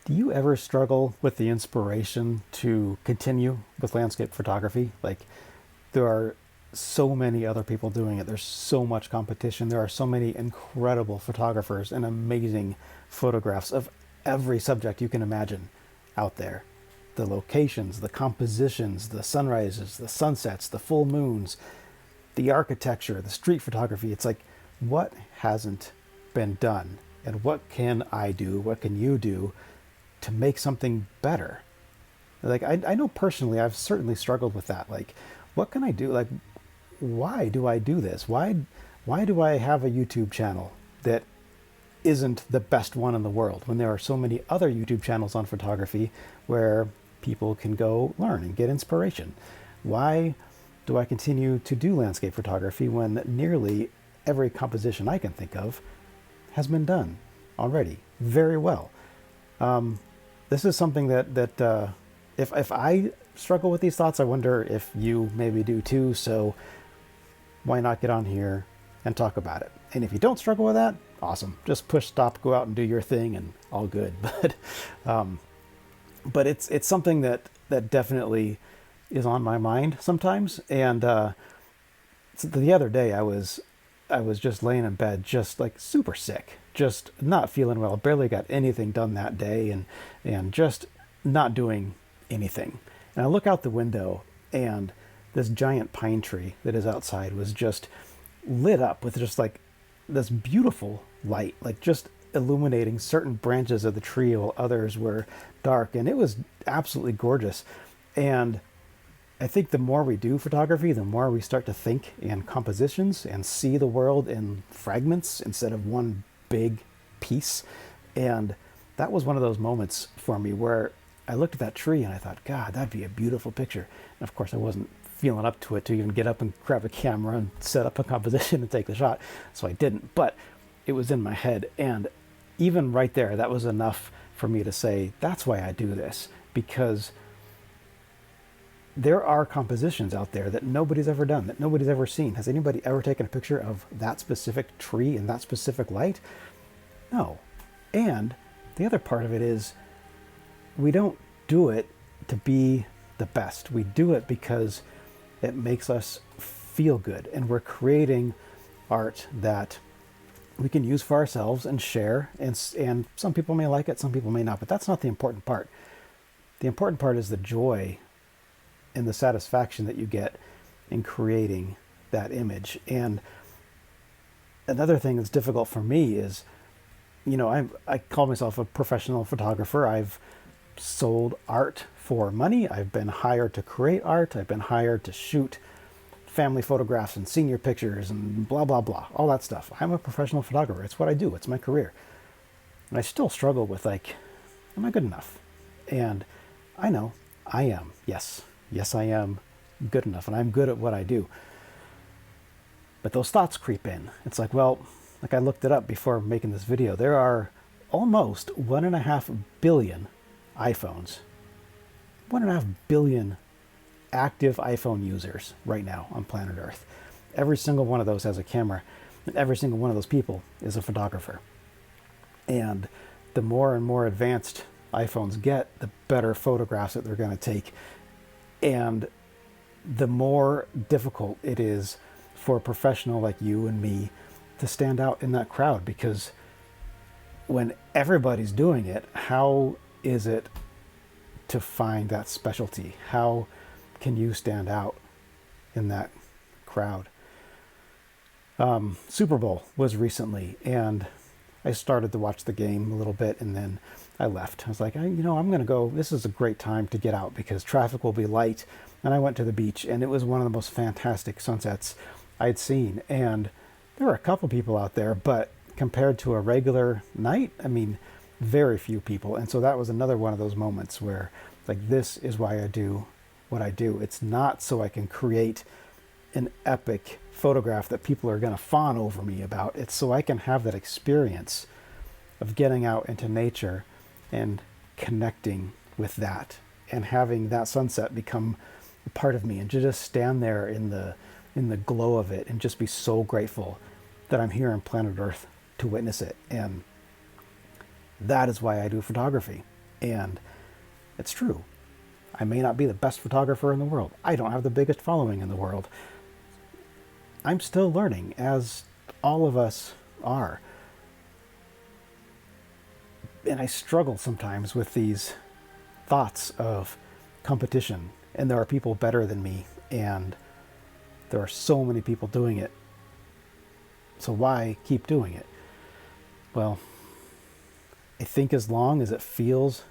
Do you ever struggle with the inspiration to continue with landscape photography? Like, there are so many other people doing it. There's so much competition. There are so many incredible photographers and amazing photographs of every subject you can imagine out there. The locations, the compositions, the sunrises, the sunsets, the full moons, the architecture, the street photography. It's like, what hasn't been done? And what can I do? What can you do to make something better? Like, I know personally, I've certainly struggled with that. Like, what can I do? Like, why do I do this? Why do I have a YouTube channel that isn't the best one in the world when there are so many other YouTube channels on photography where people can go learn and get inspiration? Why do I continue to do landscape photography when nearly every composition I can think of has been done already very well? This is something that if I struggle with these thoughts, I wonder if you maybe do too. So why not get on here and talk about it? And if you don't struggle with that, awesome. Just push stop, go out and do your thing, and all good. But it's something that definitely is on my mind sometimes. And so the other day, I was just laying in bed, just like super sick, just not feeling well, barely got anything done that day, and just not doing anything. And I look out the window, and this giant pine tree that is outside was just lit up with just like this beautiful light, like just illuminating certain branches of the tree while others were dark. And it was absolutely gorgeous. And I think the more we do photography, the more we start to think in compositions and see the world in fragments instead of one big piece. And that was one of those moments for me where I looked at that tree and I thought, God, that'd be a beautiful picture. And of course, I wasn't feeling up to it to even get up and grab a camera and set up a composition and take the shot. So I didn't, but it was in my head. And even right there, that was enough for me to say, that's why I do this, because there are compositions out there that nobody's ever done, that nobody's ever seen. Has anybody ever taken a picture of that specific tree in that specific light? No. And the other part of it is, we don't do it to be the best. We do it because it makes us feel good, and we're creating art that we can use for ourselves and share. And some people may like it, some people may not, but that's not the important part. The important part is the joy and the satisfaction that you get in creating that image. And another thing that's difficult for me is, I call myself a professional photographer. I've sold art for money. I've been hired to create art. I've been hired to shoot family photographs and senior pictures and blah, blah, blah, all that stuff. I'm a professional photographer. It's what I do. It's my career. And I still struggle with, like, am I good enough? And I know I am. Yes, I am good enough, and I'm good at what I do. But those thoughts creep in. It's like, well, like I looked it up before making this video. There are almost 1.5 billion iPhones. 1.5 billion active iPhone users right now on planet Earth. Every single one of those has a camera, and every single one of those people is a photographer. And the more and more advanced iPhones get, the better photographs that they're going to take. And the more difficult it is for a professional like you and me to stand out in that crowd, because when everybody's doing it, how is it to find that specialty? How can you stand out in that crowd? Super Bowl was recently, and I started to watch the game a little bit, and then I left. I was like, I'm going to go. This is a great time to get out because traffic will be light. And I went to the beach, and it was one of the most fantastic sunsets I'd seen. And there were a couple people out there, but compared to a regular night, I mean, very few people. And so that was another one of those moments where, like, this is why I do what I do. It's not so I can create an epic photograph that people are going to fawn over me about. It's so I can have that experience of getting out into nature and connecting with that and having that sunset become a part of me, and to just stand there in the glow of it and just be so grateful that I'm here on planet Earth to witness it. And that is why I do photography. And it's true. I may not be the best photographer in the world. I don't have the biggest following in the world. I'm still learning, as all of us are. And I struggle sometimes with these thoughts of competition. And there are people better than me. And there are so many people doing it. So why keep doing it? Well, I think as long as it feels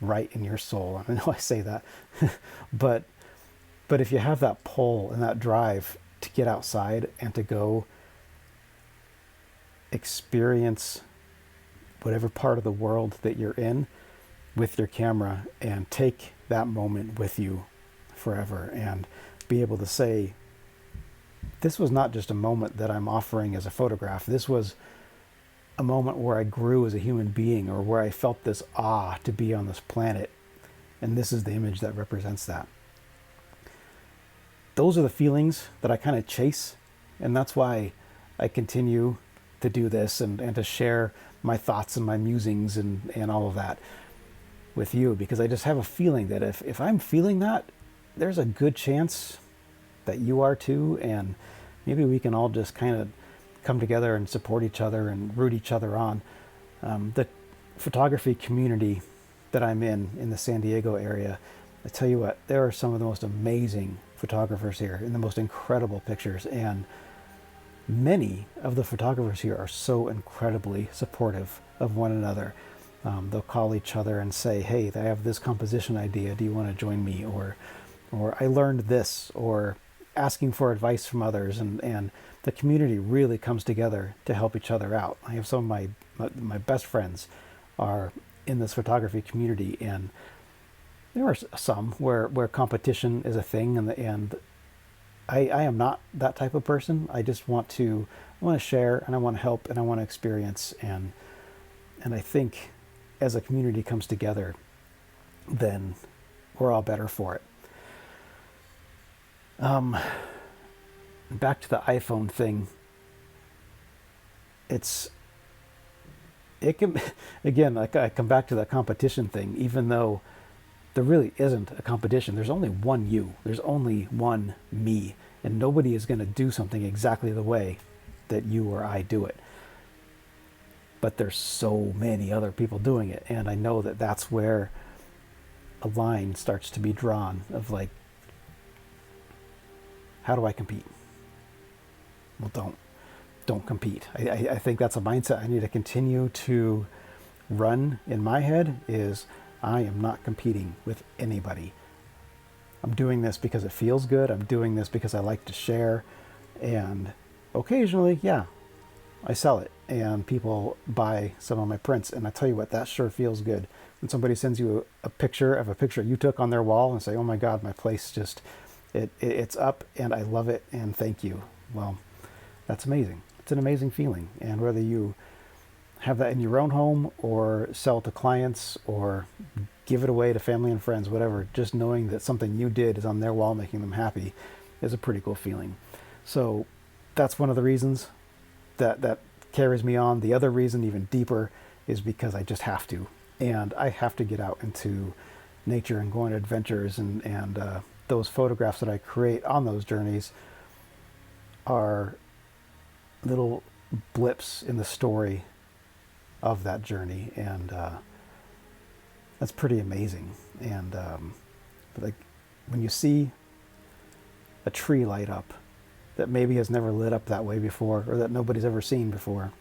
right in your soul, I know I say that, but if you have that pull and that drive to get outside and to go experience whatever part of the world that you're in with your camera and take that moment with you forever and be able to say, this was not just a moment that I'm offering as a photograph. This was a moment where I grew as a human being, or where I felt this awe to be on this planet. And this is the image that represents that. Those are the feelings that I kind of chase. And that's why I continue to do this and to share my thoughts and my musings and all of that with you, because I just have a feeling that if I'm feeling that, there's a good chance that you are too, and maybe we can all just kind of come together and support each other and root each other on. The photography community that I'm in the San Diego area, I tell you what, there are some of the most amazing photographers here and the most incredible pictures, and many of the photographers here are so incredibly supportive of one another. They'll call each other and say, hey, I have this composition idea, do you want to join me? Or I learned this, or asking for advice from others, and the community really comes together to help each other out. I have some of my best friends are in this photography community, and there are some where competition is a thing, and I am not that type of person. I just want to share, and I want to help, and I want to experience, and I think as a community comes together, then we're all better for it. Back to the iPhone thing. It can, again, like I come back to the competition thing, even though there really isn't a competition. There's only one you. There's only one me. And nobody is going to do something exactly the way that you or I do it. But there's so many other people doing it. And I know that that's where a line starts to be drawn of like, how do I compete? Well, don't compete. I think that's a mindset I need to continue to run in my head, is I am not competing with anybody. I'm doing this because it feels good. I'm doing this because I like to share. And occasionally, yeah, I sell it and people buy some of my prints. And I tell you what, that sure feels good. When somebody sends you a picture of a picture you took on their wall and say, oh my God, my place just, it's up and I love it and thank you. Well, that's amazing. It's an amazing feeling. And whether you have that in your own home or sell to clients or give it away to family and friends, whatever, just knowing that something you did is on their wall making them happy is a pretty cool feeling. So that's one of the reasons that carries me on. The other reason, even deeper, is because I just have to. And I have to get out into nature and go on adventures, and those photographs that I create on those journeys are little blips in the story of that journey, and that's pretty amazing. And like when you see a tree light up that maybe has never lit up that way before, or that nobody's ever seen before,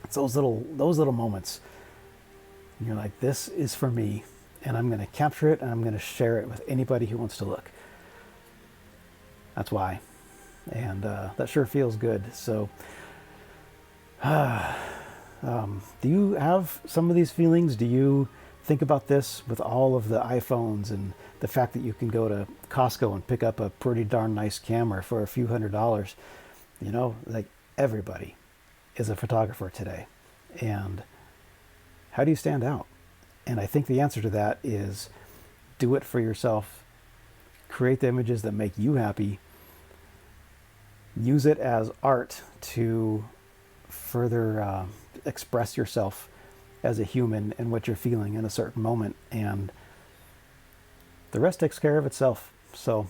it's those little moments. And you're like, this is for me, and I'm going to capture it, and I'm going to share it with anybody who wants to look. That's why. And that sure feels good. So do you have some of these feelings? Do you think about this with all of the iPhones and the fact that you can go to Costco and pick up a pretty darn nice camera for a few $100s? You know, like, everybody is a photographer today. And how do you stand out? And I think the answer to that is do it for yourself. Create the images that make you happy. Use it as art to further express yourself as a human and what you're feeling in a certain moment, and the rest takes care of itself. So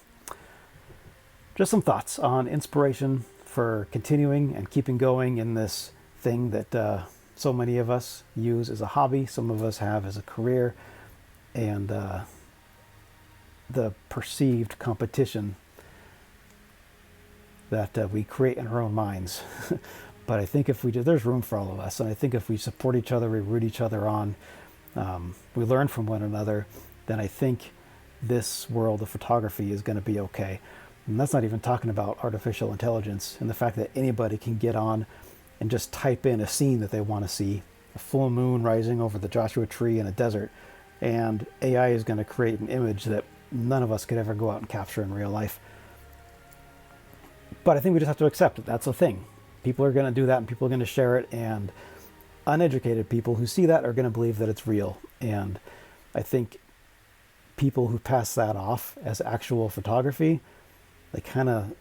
just some thoughts on inspiration for continuing and keeping going in this thing that so many of us use as a hobby, some of us have as a career, and the perceived competition that we create in our own minds. But I think if we do, there's room for all of us, and I think if we support each other, we root each other on, we learn from one another, then I think this world of photography is going to be okay. And that's not even talking about artificial intelligence and the fact that anybody can get on and just type in a scene that they want to see, a full moon rising over the Joshua Tree in a desert, and AI is going to create an image that none of us could ever go out and capture in real life. But I think we just have to accept that that's a thing. People are going to do that, and people are going to share it, and uneducated people who see that are going to believe that it's real. And I think people who pass that off as actual photography, they kind of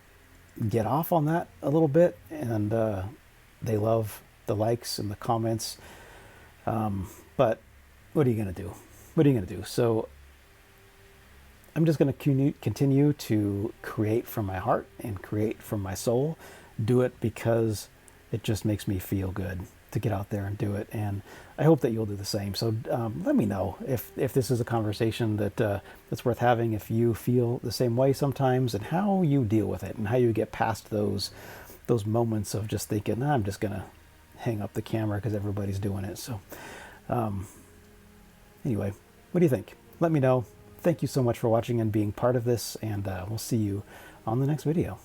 get off on that a little bit, and they love the likes and the comments. But what are you going to do? What are you going to do? So I'm just going to continue to create from my heart and create from my soul. Do it because it just makes me feel good to get out there and do it. And I hope that you'll do the same. So let me know if this is a conversation that's worth having, if you feel the same way sometimes, and how you deal with it and how you get past those moments of just thinking, nah, I'm just going to hang up the camera because everybody's doing it. So anyway, what do you think? Let me know. Thank you so much for watching and being part of this, and we'll see you on the next video.